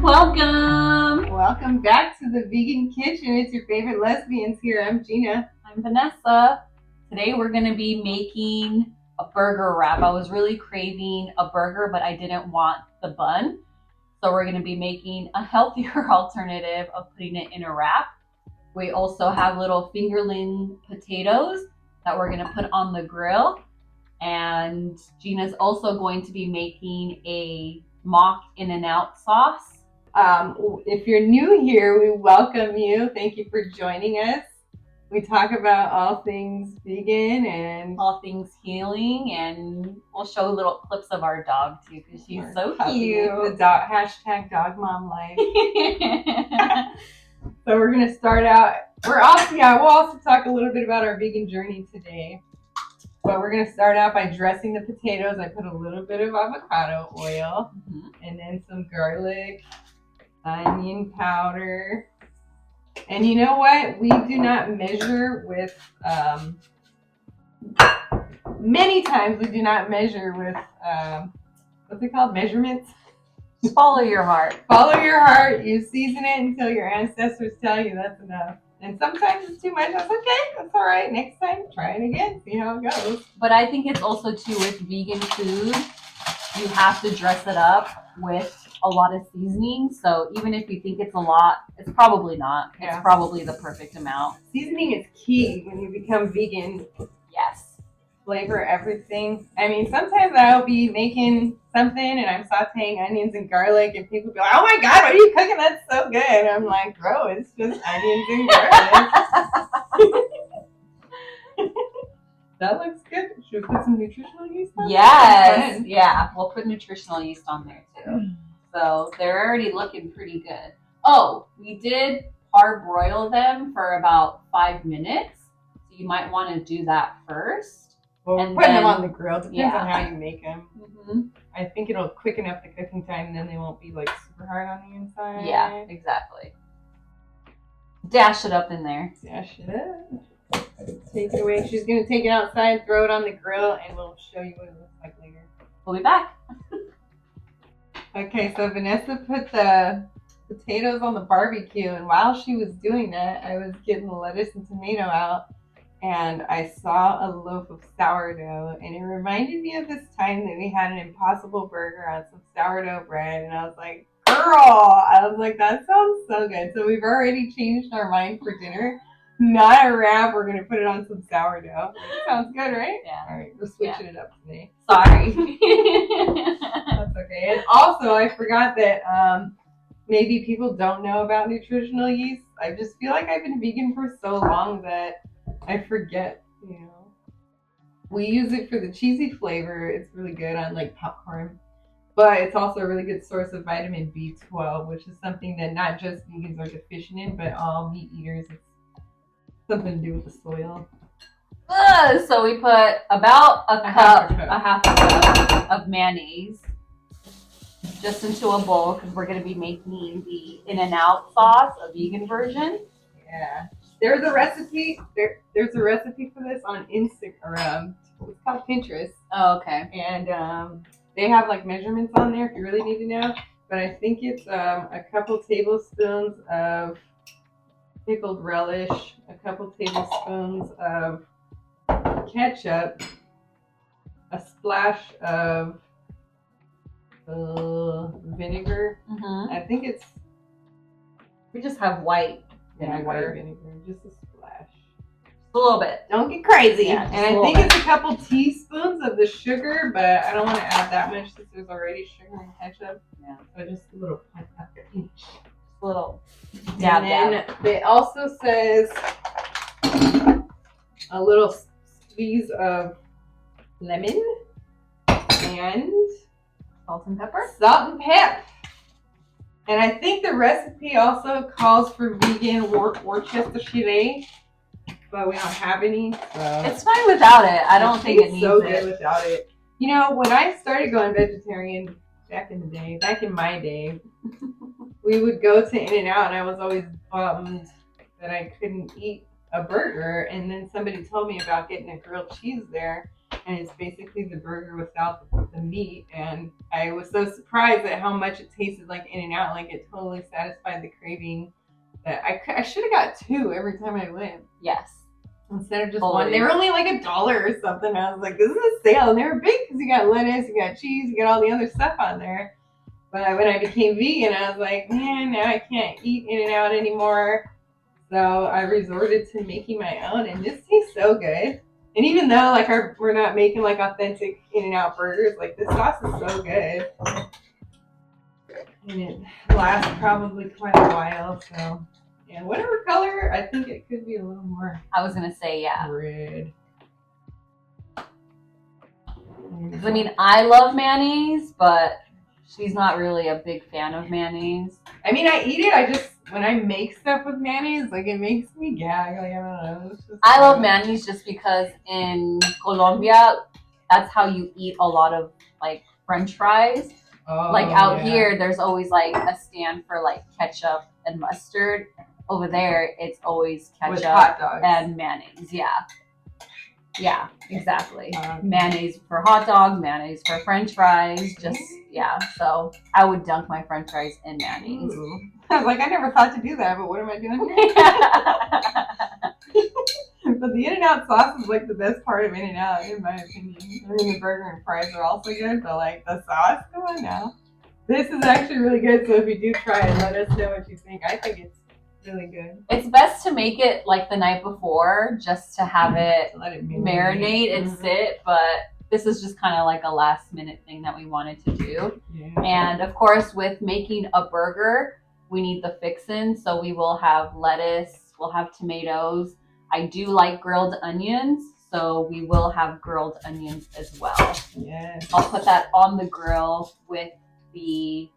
Welcome! Welcome back to the Vegan Kitchen. It's your favorite lesbians here. I'm Gina. I'm Vanessa. Today we're going to be making a burger wrap. I was really craving a burger, but I didn't want the bun. So we're going to be making a healthier alternative of putting it in a wrap. We also have little fingerling potatoes that we're going to put on the grill. And Gina's also going to be making a mock In-N-Out sauce. If you're new here, we welcome you. Thank you for joining us. We talk about all things vegan and all things healing, and we'll show little clips of our dog too because she's so cute. The dog, hashtag dog mom life. So we're gonna start out. We'll also talk a little bit about our vegan journey today. But we're gonna start out by dressing the potatoes. I put a little bit of avocado oil and then some garlic, onion powder. And you know what? We do not measure with, many times we do not measure with, what's it called? Measurements? Follow your heart. Follow your heart. You season it until your ancestors tell you that's enough. And sometimes it's too much. That's okay. That's all right. Next time, try it again. See how it goes. But I think it's also too with vegan food, you have to dress it up with a lot of seasoning. So even if you think it's a lot, it's probably not. It's probably the perfect amount. Seasoning is key when you become vegan. Yes. Flavor everything. I mean, sometimes I'll be making something and I'm sauteing onions and garlic and people be like, oh my God, what are you cooking? That's so good. And I'm like, bro, it's just onions and garlic. That looks good. Should we put some nutritional yeast on there? Yes. Yeah, we'll put nutritional yeast on there too. So they're already looking pretty good. Oh, we did parboil them for about 5 minutes. So you might want to do that first. Well, and putting them on the grill. Depends on how you make them. I think it'll quicken up the cooking time and then they won't be like super hard on the inside. Yeah, exactly. Dash it up in there. Dash it up. Take it away. She's going to take it outside, throw it on the grill, and we'll show you what it looks like later. We'll be back. Okay, so Vanessa put the potatoes on the barbecue, and while she was doing that, I was getting the lettuce and tomato out, and I saw a loaf of sourdough, and it reminded me of this time that we had an Impossible Burger on some sourdough bread, and I was like, girl! I was like, that sounds so good. So we've already changed our mind for dinner. Not a wrap. We're going to put it on some sourdough. Sounds good, right? Yeah. All right, we're switching it up today. Sorry. That's okay. And also, I forgot that maybe people don't know about nutritional yeast. I just feel like I've been vegan for so long that I forget, you know. We use it for the cheesy flavor. It's really good on like popcorn. But it's also a really good source of vitamin B12, which is something that not just vegans are deficient in, but all meat eaters. It's something to do with the soil. So we put about a half a cup of mayonnaise just into a bowl because we're going to be making the In-N-Out sauce, a vegan version. Yeah. There's a recipe. There's a recipe for this on Instagram. It's called Pinterest. Oh, okay. And they have like measurements on there if you really need to know. But I think it's a couple tablespoons of pickled relish, a couple tablespoons of ketchup, a splash of vinegar. I think we just have white vinegar. White vinegar, just a splash. Just a little bit. Don't get crazy. Yeah, and I think it's a couple teaspoons of the sugar, but I don't want to add that much since there's already sugar in ketchup. Yeah. So just a little pinch. A little dab. And then it also says a little squeeze of lemon and salt and pepper. And I think the recipe also calls for vegan Worcestershire, but we don't have any. So it's fine without it. I don't think it needs so it. Good without it. You know, when I started going vegetarian back in my day, we would go to In-N-Out and I was always bummed that I couldn't eat a burger. And then somebody told me about getting a grilled cheese there. and it's basically the burger without the meat. And I was so surprised at how much it tasted like In-N-Out. Like it totally satisfied the craving. That I should have got 2 every time I went. Yes. Instead of just one. They were only like $1 or something. I was like, this is a sale. And they were big because you got lettuce, you got cheese, you got all the other stuff on there. But when I became vegan, I was like, man, now I can't eat In-N-Out anymore. So I resorted to making my own, and this tastes so good. And even though like we're not making like authentic In-N-Out burgers, like this sauce is so good. And it lasts probably quite a while, so. And whatever color, I think it could be a little more. I was gonna say, yeah. Red. I mean, I love mayonnaise, but she's not really a big fan of mayonnaise. I mean, I eat it. When I make stuff with mayonnaise, like it makes me gag. Like I don't know. I love mayonnaise just because in Colombia, that's how you eat a lot of like French fries. Oh, like out here, there's always like a stand for like ketchup and mustard. Over there, it's always ketchup and mayonnaise. Yeah, exactly. Mayonnaise for hot dogs, mayonnaise for French fries. Just so I would dunk my French fries in mayonnaise. Ooh. I was like, I never thought to do that, but what am I doing here? But the In-N-Out sauce is like the best part of In-N-Out, in my opinion. I mean, the burger and fries are also good, but like the sauce, come on now. This is actually really good, so if you do try it, let us know what you think. I think it's really good. It's best to make it like the night before, just to have it, marinate and sit, but this is just kind of like a last minute thing that we wanted to do. Yeah. And of course, with making a burger, we need the fixin', so we will have lettuce, we'll have tomatoes. I do like grilled onions, so we will have grilled onions as well. Yeah. I'll put that on the grill with the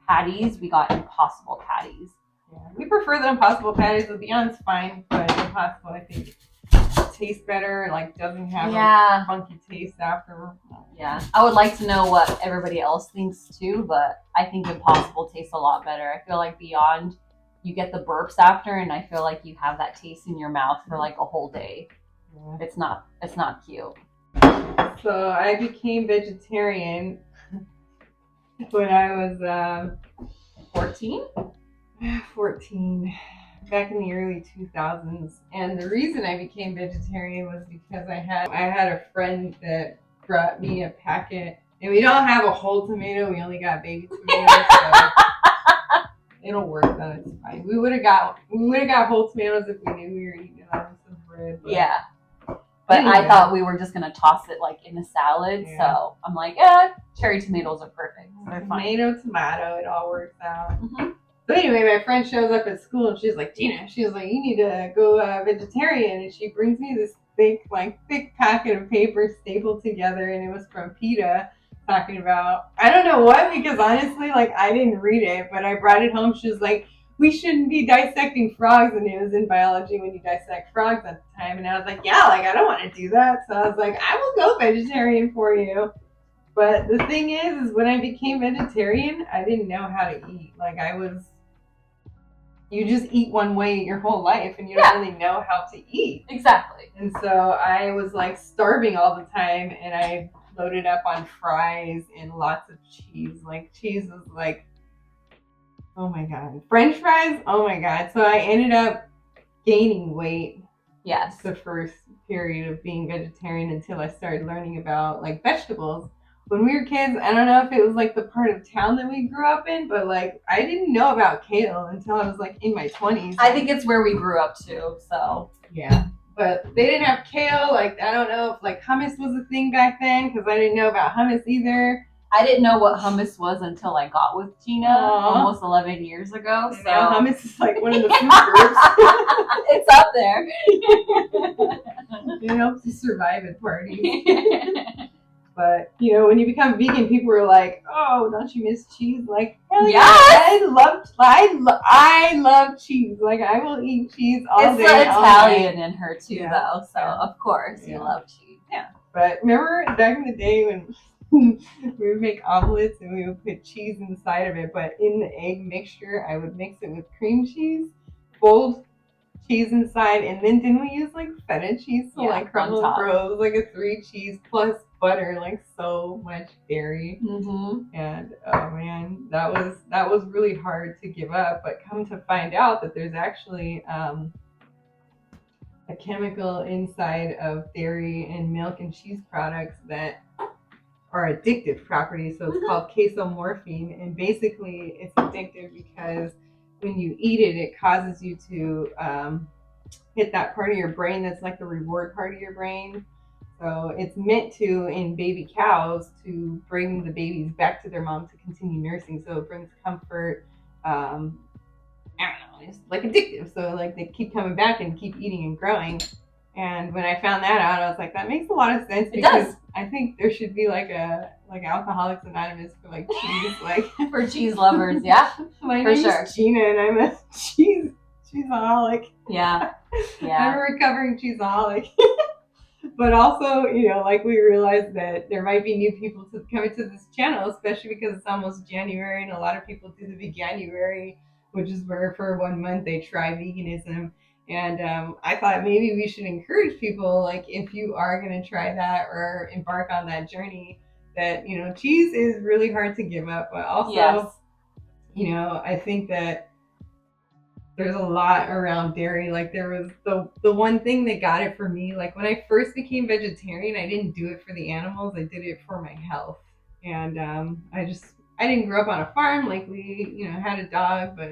patties. We got Impossible patties. Yeah. We prefer the Impossible patties. The Beyond's fine, but Impossible, I think, tastes better. Like doesn't have a funky taste after. Yeah, I would like to know what everybody else thinks too, but I think Impossible tastes a lot better. I feel like Beyond, you get the burps after, and I feel like you have that taste in your mouth for like a whole day. Yeah. It's not cute. So I became vegetarian when I was 14. 14, back in the early 2000s. And the reason I became vegetarian was because I had a friend that brought me a packet, and we don't have a whole tomato, we only got baby tomatoes, so it'll work though, it's fine. We would have got whole tomatoes if we knew we were eating it on some bread. Yeah. But anyway. I thought we were just gonna toss it like in a salad, so I'm like, cherry tomatoes are perfect. They're fine. Tomato, it all works out. Mm-hmm. So anyway, my friend shows up at school and she's like, Gina, she was like, you need to go vegetarian. And she brings me this thick packet of paper stapled together, and it was from PETA, talking about, I don't know what, because honestly, like I didn't read it, but I brought it home. She was like, we shouldn't be dissecting frogs, and it was in biology when you dissect frogs at the time. And I was like, yeah, like I don't want to do that. So I was like, I will go vegetarian for you. But the thing is when I became vegetarian, I didn't know how to eat. Like you just eat one way your whole life, and you don't really know how to eat. Exactly. And so I was like starving all the time, and I loaded up on fries and lots of cheese. Like cheese was like, oh my God. French fries, oh my God. So I ended up gaining weight. Yes. The first period of being vegetarian until I started learning about like vegetables. When we were kids, I don't know if it was like the part of town that we grew up in, but like I didn't know about kale until I was like in my 20s. I think it's where we grew up too, so. Yeah. But they didn't have kale. Like, I don't know if like hummus was a thing back then, because I didn't know about hummus either. I didn't know what hummus was until I got with Gina almost 11 years ago. So hummus is like one of the food groups. It's up there. It helps you survive at parties. But, you know, when you become vegan, people are like, oh, don't you miss cheese? Like, hell yeah, I love cheese. Like, I will eat cheese all day. It's the Italian in her, too, though. So, of course, you love cheese. Yeah. But remember back in the day when we would make omelets and we would put cheese inside of it, but in the egg mixture, I would mix it with cream cheese, fold cheese inside, and then didn't we use like feta cheese to like crumble and grow? It was like a 3 cheese plus butter, like so much dairy. And oh man, that was really hard to give up. But come to find out that there's actually a chemical inside of dairy and milk and cheese products that are addictive properties. So it's called casomorphine, and basically it's addictive because when you eat it, it causes you to hit that part of your brain that's like the reward part of your brain. So it's meant to, in baby cows, to bring the babies back to their mom to continue nursing. So it brings comfort. I don't know, it's like addictive. So like they keep coming back and keep eating and growing. And when I found that out, I was like, that makes a lot of sense because I think there should be like Alcoholics Anonymous for like cheese, like for cheese lovers. Yeah, my name is Gina, and I'm a cheeseaholic. Yeah. I'm a recovering cheeseaholic. But also, you know, like we realized that there might be new people coming to this channel, especially because it's almost January, and a lot of people do the Veganuary, which is where for 1 month they try veganism. And I thought maybe we should encourage people, like if you are going to try that or embark on that journey, that, you know, cheese is really hard to give up. But also, you know, I think that there's a lot around dairy. Like there was the one thing that got it for me, like when I first became vegetarian, I didn't do it for the animals. I did it for my health. And I didn't grow up on a farm. Like we, you know, had a dog, but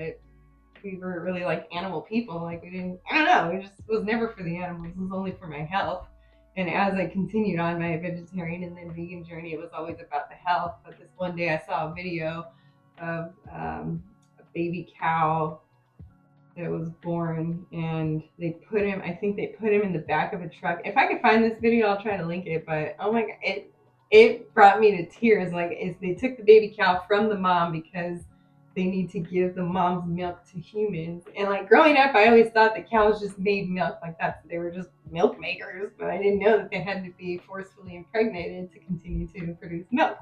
we were really like animal people. Like we didn't, I don't know, it just was never for the animals. It was only for my health. And as I continued on my vegetarian and then vegan journey, it was always about the health. But this one day I saw a video of a baby cow that was born, and they put him in the back of a truck. If I could find this video, I'll try to link it. But oh my God, it brought me to tears. Like they took the baby cow from the mom because they need to give the mom's milk to humans. And like growing up, I always thought that cows just made milk, like they were just milk makers, but I didn't know that they had to be forcefully impregnated to continue to produce milk.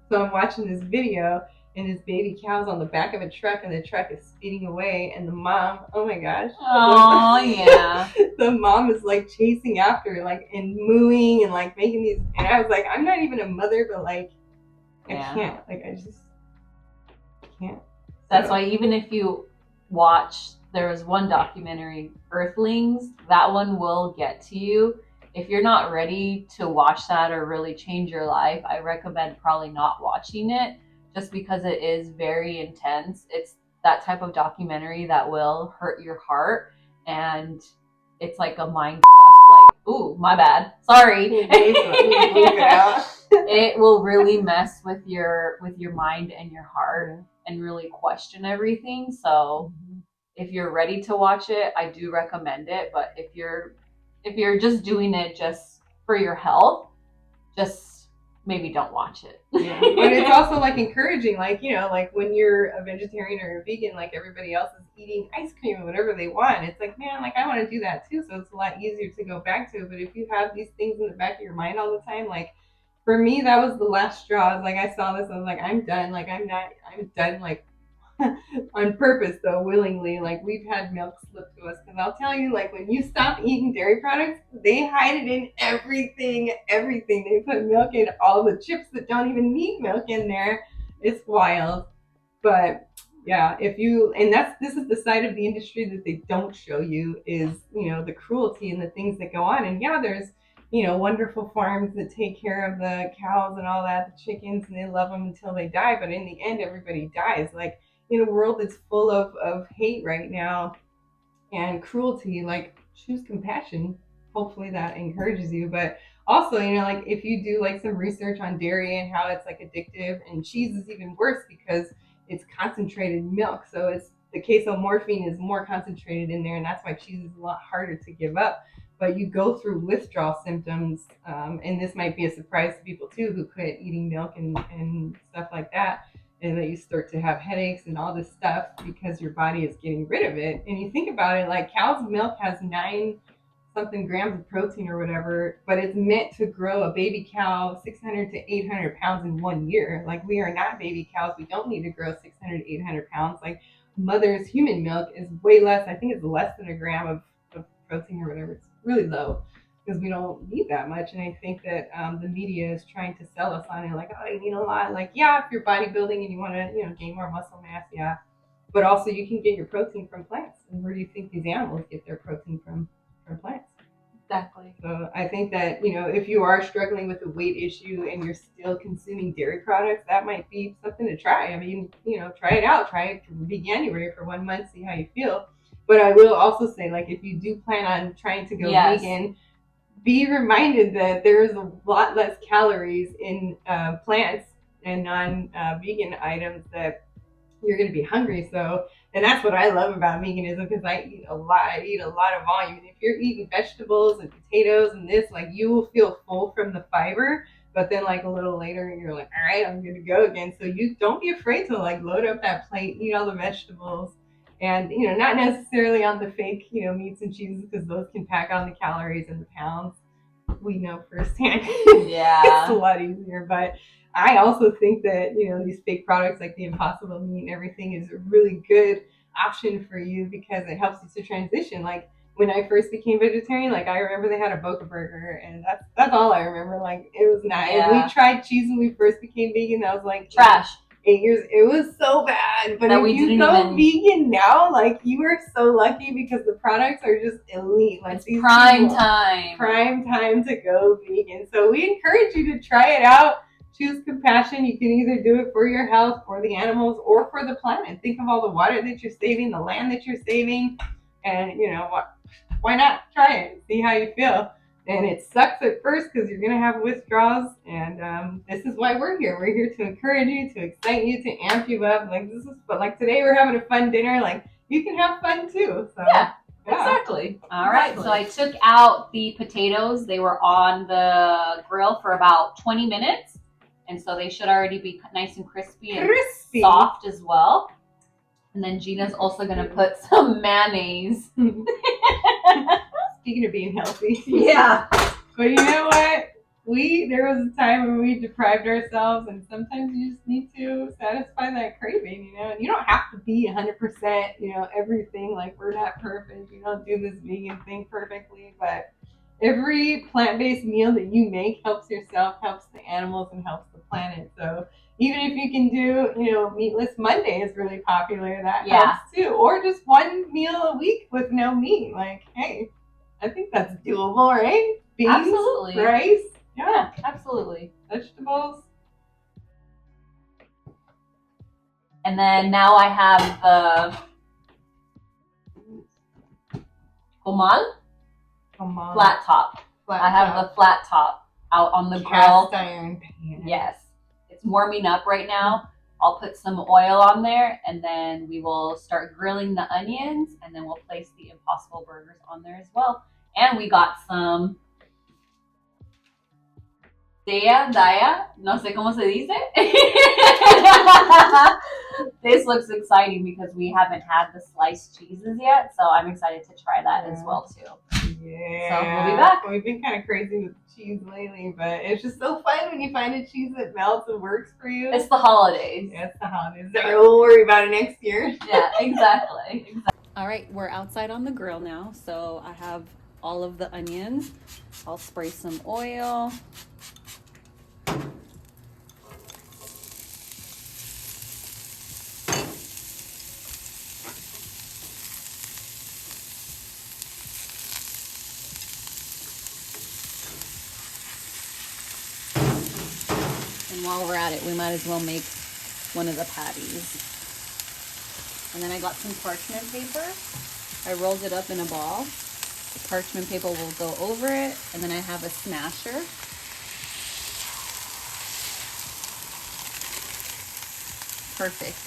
So I'm watching this video, and this baby cow's on the back of a truck, and the truck is speeding away, and the mom, oh my gosh. Oh yeah. The mom is like chasing after, like, and mooing and like making these, and I was like, I'm not even a mother, but like I can't. Like I just can't. That's why even if you watch, there was one documentary, Earthlings, that one will get to you. If you're not ready to watch that or really change your life, I recommend probably not watching it, just because it is very intense. It's that type of documentary that will hurt your heart, and it's like a mind fuck, like, ooh, my bad, sorry. It will really mess with your mind and your heart and really question everything. So if you're ready to watch it, I do recommend it. But if you're just doing it just for your health, just maybe don't watch it. Yeah. But it's also like encouraging, like, you know, like when you're a vegetarian or a vegan, like everybody else is eating ice cream or whatever they want. It's like, man, like I want to do that too. So it's a lot easier to go back to. But if you have these things in the back of your mind all the time, like for me, that was the last straw. Like I saw this, I was like, I'm done. Like I'm done. Like on purpose though, willingly. Like we've had milk slipped to us, because I'll tell you, like when you stop eating dairy products, they hide it in everything. They put milk in all the chips that don't even need milk in there. It's wild. But yeah, this is the side of the industry that they don't show you, is, you know, the cruelty and the things that go on. And yeah, there's, you know, wonderful farms that take care of the cows and all that, the chickens, and they love them until they die. But in the end, everybody dies. Like in a world that's full of hate right now and cruelty, like choose compassion. Hopefully that encourages you. But also, you know, like if you do like some research on dairy and how it's like addictive, and cheese is even worse because it's concentrated milk. So it's the casomorphine is more concentrated in there, and that's why cheese is a lot harder to give up. But you go through withdrawal symptoms, and this might be a surprise to people too who quit eating milk and stuff like that, and that you start to have headaches and all this stuff because your body is getting rid of it. And you think about it, like cow's milk has 9 something grams of protein or whatever, but it's meant to grow a baby cow 600 to 800 pounds in 1 year. Like we are not baby cows. We don't need to grow 600 to 800 pounds. Like mother's human milk is way less. I think it's less than a gram of protein or whatever, it's really low because we don't need that much. And I think that the media is trying to sell us on it, like, oh, you need a lot. Like, yeah, if you're bodybuilding and you want to, gain more muscle mass, yeah. But also, you can get your protein from plants. And where do you think these animals get their protein from? From plants. Exactly. So I think that, if you are struggling with a weight issue and you're still consuming dairy products, that might be something to try. I mean, try it out. Try it for January for 1 month, see how you feel. But I will also say, like, if you do plan on trying to go vegan, be reminded that there's a lot less calories in plants and non-vegan items that you're going to be hungry. So, and that's what I love about veganism, because I eat a lot. I eat a lot of volume. And if you're eating vegetables and potatoes and this, like, you will feel full from the fiber. But then, like, a little later, you're like, all right, I'm good to go again. So you don't be afraid to, like, load up that plate, eat all the vegetables. And, not necessarily on the fake, meats and cheeses, because those can pack on the calories and the pounds. We know firsthand. Yeah. It's a lot easier. But I also think that, these fake products like the Impossible Meat and everything is a really good option for you because it helps you to transition. Like, when I first became vegetarian, like, I remember they had a Boca burger, and that's all I remember. Like, it was nice. Yeah. We tried cheese when we first became vegan. That was like trash. 8 years. It was so bad. But if you go vegan now, like, you are so lucky because the products are just elite. Like, it's prime time to go vegan. So we encourage you to try it out. Choose compassion. You can either do it for your health, for the animals, or for the planet. Think of all the water that you're saving, the land that you're saving, and why not try it? See how you feel. And it sucks at first because you're gonna have withdrawals, and this is why we're here. We're here to encourage you, to excite you, to amp you up. Like, this is, but like today we're having a fun dinner. Like, you can have fun too. So yeah. Exactly. All right. So I took out the potatoes. They were on the grill for about 20 minutes. And so they should already be nice and crispy and soft as well. And then Gina's also going to put some mayonnaise. Speaking of being healthy. Yeah. But you know what? There was a time when we deprived ourselves, and sometimes you just need to satisfy that craving, And you don't have to be 100%, everything. Like, we're not perfect. You don't do this vegan thing perfectly, but every plant-based meal that you make helps yourself, helps the animals, and helps the planet. So even if you can do, meatless Monday is really popular. That helps too. Or just one meal a week with no meat. Like, hey, I think that's doable, right? Beans, absolutely. Rice. Yeah, absolutely. Vegetables. And then now I have the comal. Flat top. I have the flat top out on the grill. Cast iron pan. Yes. It's warming up right now. I'll put some oil on there, and then we will start grilling the onions, and then we'll place the Impossible Burgers on there as well. And we got some Daya, no sé cómo se dice. This looks exciting because we haven't had the sliced cheeses yet, so I'm excited to try that as well too. Yeah. So we'll be back. We've been kind of crazy with cheese lately, but it's just so fun when you find a cheese that melts and works for you. It's the holidays. Yeah, it's the holidays. We'll worry about it next year. Yeah, exactly. All right, we're outside on the grill now, so I have all of the onions. I'll spray some oil. And while we're at it, we might as well make one of the patties. And then I got some parchment paper. I rolled it up in a ball. The parchment paper will go over it. And then I have a smasher. Perfect.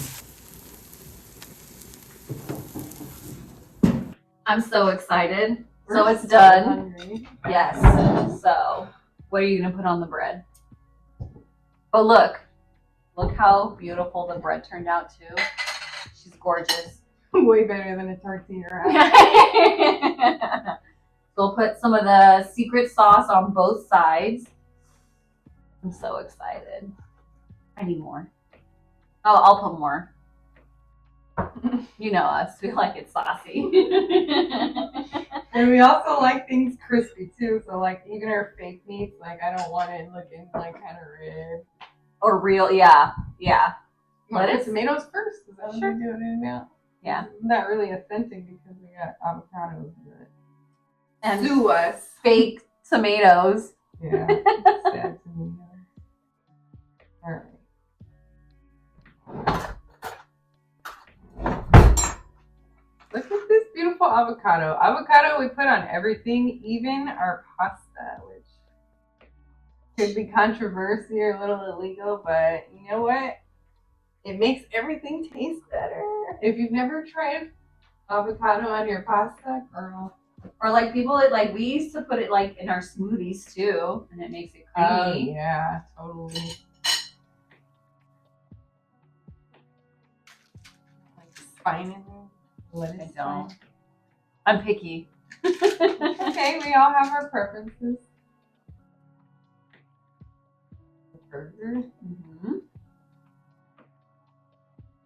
I'm so excited. So it's done. Yes. So what are you going to put on the bread? Oh, look how beautiful the bread turned out too. She's gorgeous. Way better than a tortilla wrap. So we'll put some of the secret sauce on both sides. I'm so excited. I need more. Oh, I'll put more. You know us, we like it saucy. And we also like things crispy too. So like even our fake meats, like I don't want it looking like kind of red. Or real, yeah. Lettuce, tomatoes first. Is that Sure. what we do it now? Yeah. Not really authentic because we got avocados. And sue us. Fake tomatoes. Yeah. Sad tomatoes. All right. Look at this beautiful avocado. Avocado we put on everything, even our pasta, which could be controversial or a little illegal, but you know what? It makes everything taste better. If you've never tried avocado on your pasta, girl. Or like people like we used to put it like in our smoothies too, and it makes it creamy. Oh yeah, totally. Like spine in there. I don't. I'm picky. Okay, we all have our preferences. Burger. Mm-hmm.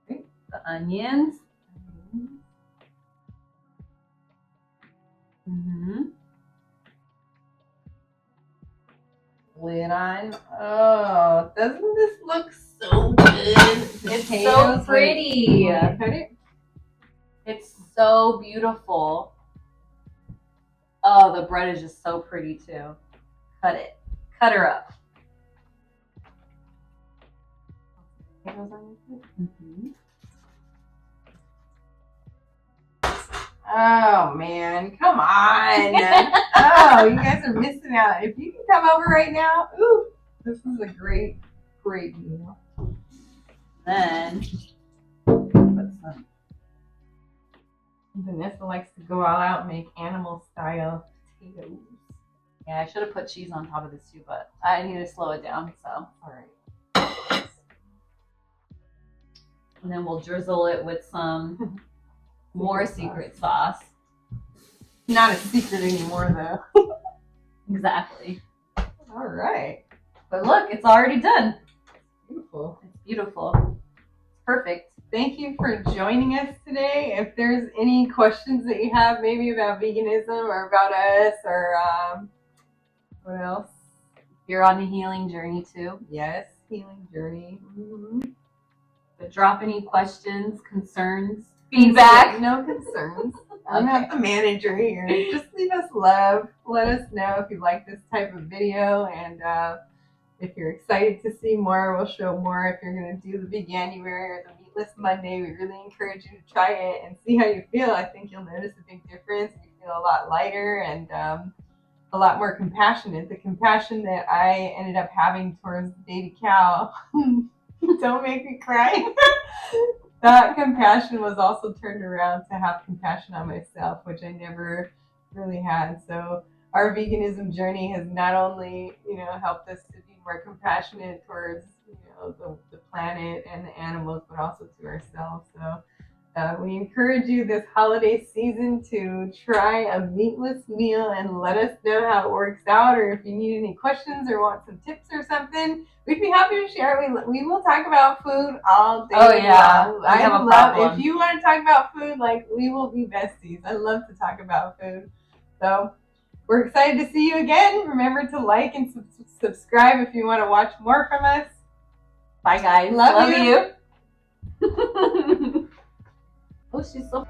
Okay. The onions. Mm-hmm. Lid on. Oh, doesn't this look so good? It's so pretty. Cut it. It's so beautiful. Oh, the bread is just so pretty too. Cut it. Cut her up. Mm-hmm. Oh man, come on. Oh, you guys are missing out. If you can come over right now, ooh, this is a great meal. Then put some. Vanessa likes to go all out and make animal style potatoes. Yeah, I should have put cheese on top of this too, but I need to slow it down, so. All right. And then we'll drizzle it with some more secret sauce. Not a secret anymore, though. Exactly. All right. But look, it's already done. Beautiful. It's beautiful. It's perfect. Thank you for joining us today. If there's any questions that you have, maybe about veganism or about us or what else? You're on a healing journey too. Yes, healing journey. Mm-hmm. But drop any questions, concerns, feedback. No concerns. I'm not the manager here. Just leave us love. Let us know if you like this type of video, and if you're excited to see more, we'll show more. If you're going to do the Veganuary or the Meatless Monday, we really encourage you to try it and see how you feel. I think you'll notice a big difference. You feel a lot lighter and a lot more compassionate. The compassion that I ended up having towards the baby cow. Don't make me cry. That compassion was also turned around to have compassion on myself, which I never really had. So our veganism journey has not only, helped us to be more compassionate towards, the planet and the animals, but also to ourselves. So we encourage you this holiday season to try a meatless meal and let us know how it works out, or if you need any questions or want some tips or something. We'd be happy to share. We will talk about food all day. Oh yeah, long. I have a problem. If you want to talk about food, we will be besties. I love to talk about food. So we're excited to see you again. Remember to like and subscribe if you want to watch more from us. Bye guys. Love you. Oh, she's so